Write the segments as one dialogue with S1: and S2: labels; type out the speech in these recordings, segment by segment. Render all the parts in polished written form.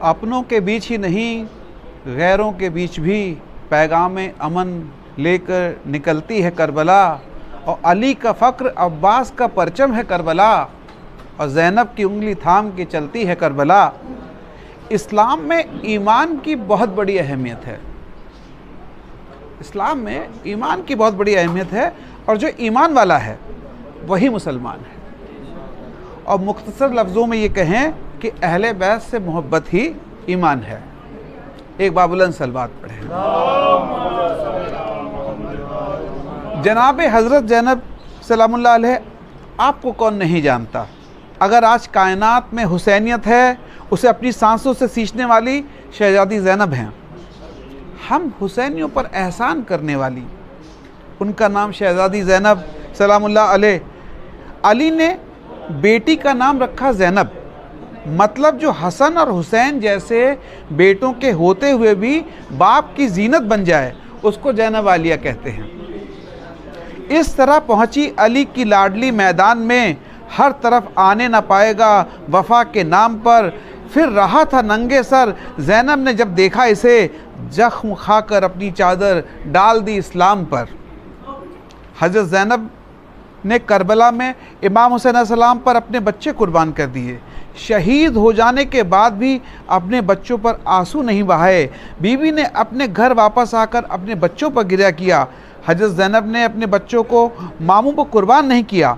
S1: अपनों के बीच ही नहीं गैरों के बीच भी पैगाम अमन लेकर निकलती है करबला। और अली का फ़क्र अब्बास का परचम है करबला, और ज़ैनब की उंगली थाम के चलती है करबला। इस्लाम में ईमान की बहुत बड़ी अहमियत है। इस्लाम में ईमान की बहुत बड़ी अहमियत है, और जो ईमान वाला है वही मुसलमान है। और मुख्तसर लफ्ज़ों में ये कहें कि अहले बैत से मोहब्बत ही ईमान है। एक बाबुलन सलवात पढ़ें। जनाब हज़रत ज़ैनब सलामुल्लाह अलैह आपको कौन नहीं जानता। अगर आज कायनात में हुसैनियत है, उसे अपनी सांसों से सींचने वाली शहजादी ज़ैनब हैं। हम हुसैनियों पर एहसान करने वाली, उनका नाम शहजादी ज़ैनब सलामुल्लाह अलैह। अली ने बेटी का नाम रखा ज़ैनब, मतलब जो हसन और हुसैन जैसे बेटों के होते हुए भी बाप की जीनत बन जाए, उसको ज़ैनब आलिया कहते हैं। इस तरह पहुंची अली की लाडली मैदान में, हर तरफ आने न पाएगा वफा के नाम पर। फिर रहा था नंगे सर, ज़ैनब ने जब देखा इसे, जख्म खाकर अपनी चादर डाल दी इस्लाम पर। हज़रत ज़ैनब ने करबला में इमाम हुसैन अलैहिस्सलाम पर अपने बच्चे कुर्बान कर दिए। शहीद हो जाने के बाद भी अपने बच्चों पर आंसू नहीं बहाए। बीवी ने अपने घर वापस आकर अपने बच्चों पर गिरा किया। हज़रत ज़ैनब ने अपने बच्चों को मामू पर कुर्बान नहीं किया।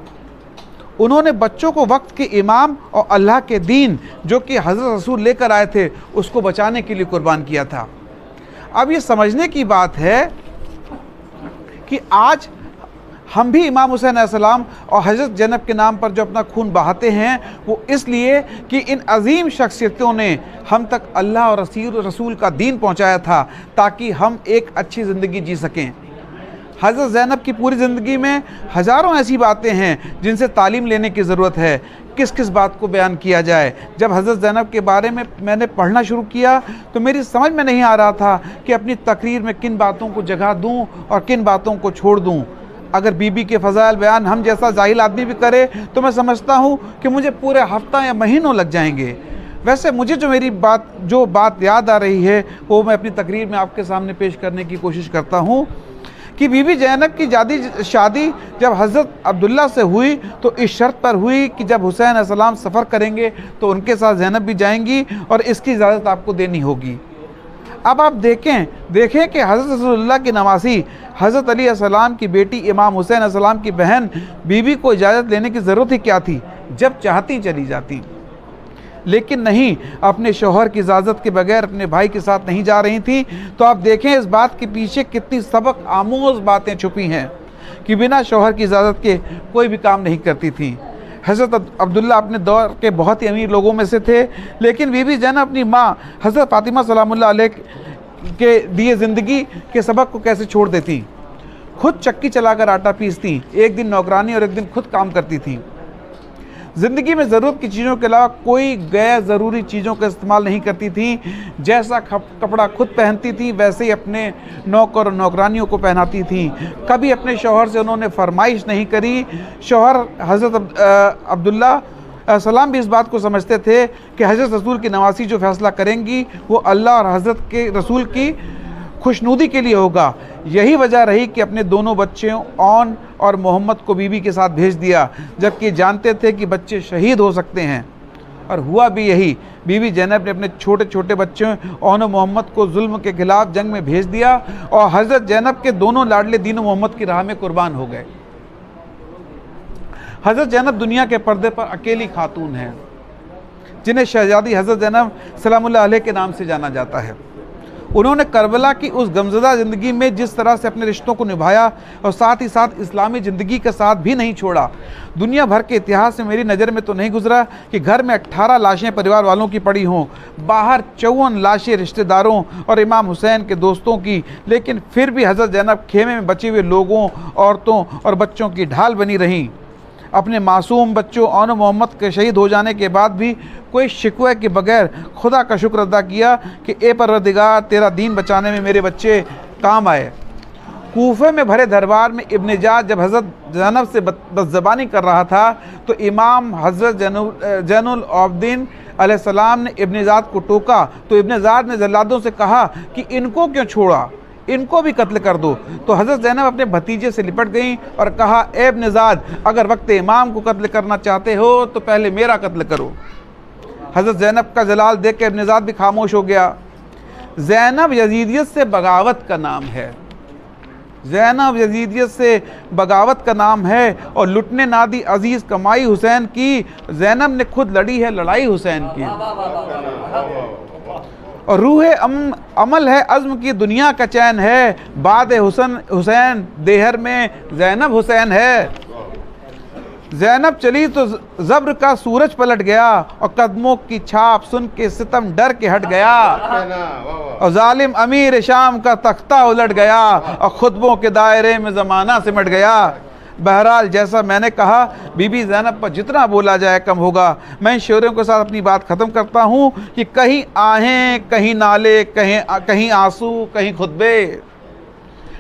S1: उन्होंने बच्चों को वक्त के इमाम और अल्लाह के दीन, जो कि हज़रत रसूल लेकर आए थे, उसको बचाने के लिए कुर्बान किया था। अब ये समझने की बात है कि आज हम भी इमाम हुसैन अलैहिस्सलाम और हज़रत ज़ैनब के नाम पर जो अपना खून बहाते हैं, वो इसलिए कि इन अजीम शख्सियतों ने हम तक अल्लाह और रसूल का दीन पहुंचाया था, ताकि हम एक अच्छी ज़िंदगी जी सकें। हज़रत ज़ैनब की पूरी ज़िंदगी में हज़ारों ऐसी बातें हैं जिनसे तालीम लेने की ज़रूरत है। किस किस बात को बयान किया जाए। जब हज़रत ज़ैनब के बारे में मैंने पढ़ना शुरू किया तो मेरी समझ में नहीं आ रहा था कि अपनी तकरीर में किन बातों को जगह दूं और किन बातों को छोड़ दूं। अगर बीबी के फ़ज़ाइल बयान हम जैसा जाहिल आदमी भी करे तो मैं समझता हूँ कि मुझे पूरे हफ्ता या महीनों लग जाएंगे। वैसे मुझे जो बात याद आ रही है वो मैं अपनी तकरीर में आपके सामने पेश करने की कोशिश करता हूँ कि बीबी ज़ैनब की शादी जब हज़रत अब्दुल्ला से हुई तो इस शर्त पर हुई कि जब हुसैन अलैहिस्सलाम सफ़र करेंगे तो उनके साथ ज़ैनब भी जाएंगी और इसकी इजाज़त आपको देनी होगी। अब आप देखें कि हज़रत रसूलुल्लाह की नवासी हज़रत अली अलैहिस्सलाम की बेटी इमाम हुसैन अलैहिस्सलाम की बहन बीबी को इजाज़त लेने की ज़रूरत ही क्या थी, जब चाहती चली जाती। लेकिन नहीं, अपने शौहर की इजाज़त के बगैर अपने भाई के साथ नहीं जा रही थी। तो आप देखें इस बात के पीछे कितनी सबक आमोज़ बातें छुपी हैं कि बिना शौहर की इजाज़त के कोई भी काम नहीं करती थी। हज़रत अब्दुल्ला अपने दौर के बहुत ही अमीर लोगों में से थे, लेकिन बीबी ज़ैनब अपनी माँ हज़रत फ़ातिमा सलामुल्लाह अलैह के दिए ज़िंदगी के सबक को कैसे छोड़ देती। खुद चक्की चलाकर आटा पीसती, एक दिन नौकरानी और एक दिन खुद काम करती थी। ज़िंदगी में ज़रूरत की चीज़ों के अलावा कोई गैर ज़रूरी चीज़ों का इस्तेमाल नहीं करती थी। जैसा कपड़ा खुद पहनती थी वैसे ही अपने नौकर और नौकरानियों को पहनाती थी। कभी अपने शौहर से उन्होंने फरमाइश नहीं करी। शौहर हज़रत अब्दुल्ला सलाम भी इस बात को समझते थे कि हज़रत रसूल की नवासी जो फ़ैसला करेंगी वो अल्लाह और हज़रत के रसूल की खुशनुदी के लिए होगा। यही वजह रही कि अपने दोनों बच्चों औन और मोहम्मद को बीबी के साथ भेज दिया, जबकि जानते थे कि बच्चे शहीद हो सकते हैं। और हुआ भी यही। बीबी ज़ैनब ने अपने छोटे छोटे बच्चों औन और मोहम्मद को जुल्म के खिलाफ जंग में भेज दिया और हज़रत ज़ैनब के दोनों लाडले दीन मोहम्मद की राह में कुर्बान हो गए। हज़रत ज़ैनब दुनिया के पर्दे पर अकेली खातून हैं जिन्हें शहजादी हज़रत ज़ैनब सलामुल्लाह अलैह के नाम से जाना जाता है। उन्होंने करबला की उस गमज़दा ज़िंदगी में जिस तरह से अपने रिश्तों को निभाया और साथ ही साथ इस्लामी ज़िंदगी का साथ भी नहीं छोड़ा, दुनिया भर के इतिहास में मेरी नज़र में तो नहीं गुजरा कि घर में 18 लाशें परिवार वालों की पड़ी हों, बाहर 54 लाशें रिश्तेदारों और इमाम हुसैन के दोस्तों की, लेकिन फिर भी हज़रत ज़ैनब खेमे में बचे हुए लोगों, औरतों और बच्चों की ढाल बनी रहीं। अपने मासूम बच्चों और मोहम्मद के शहीद हो जाने के बाद भी कोई शिकवे के बगैर खुदा का शुक्र अदा किया कि ए परवरदिगार, तेरा दीन बचाने में मेरे बच्चे काम आए। कूफे में भरे दरबार में इब्न जाद जब हज़रत ज़ैनब से बदज़बानी कर रहा था तो इमाम हज़रत ज़ैनुल आबिदीन अलैहिस्सलाम ने इब्न ज़ाद को टोका तो इब्न ज़ाद ने जल्लादों से कहा कि इनको क्यों छोड़ा, इनको भी कत्ल कर दो। तो हज़रत ज़ैनब अपने भतीजे से लिपट गईं और कहा, ए इब्न ज़ाद, अगर वक्त इमाम को कत्ल करना चाहते हो तो पहले मेरा कत्ल करो। हज़रत ज़ैनब का जलाल देख के इब्न ज़ाद भी खामोश हो गया। ज़ैनब यजीदियत से बगावत का नाम है, ज़ैनब यजीदियत से बगावत का नाम है। और लुटने नादी अजीज़ कमाई हुसैन की, ज़ैनब ने खुद लड़ी है लड़ाई हुसैन की। और रूह अमल है अज़्म की दुनिया का चैन है, बाद हुसैन देहर में ज़ैनब हुसैन है। ज़ैनब चली तो ज़ब्र का सूरज पलट गया और कदमों की छाप सुन के सितम डर के हट गया। और जालिम अमीर शाम का तख्ता उलट गया और खुतबों के दायरे में ज़माना सिमट गया। बहरहाल जैसा मैंने कहा, बीबी ज़ैनब पर जितना बोला जाए कम होगा। मैं इन शेरों के साथ अपनी बात ख़त्म करता हूँ कि कहीं आहें, कहीं नाले, कहीं आंसू, कहीं खुतबे,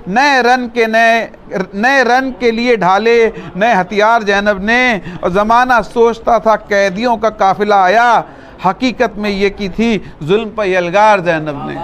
S1: नए रन के लिए ढाले नए हथियार ज़ैनब ने। और ज़माना सोचता था कैदियों का काफ़िला आया, हकीकत में ये की थी जुल्म पर यलगार ज़ैनब ने।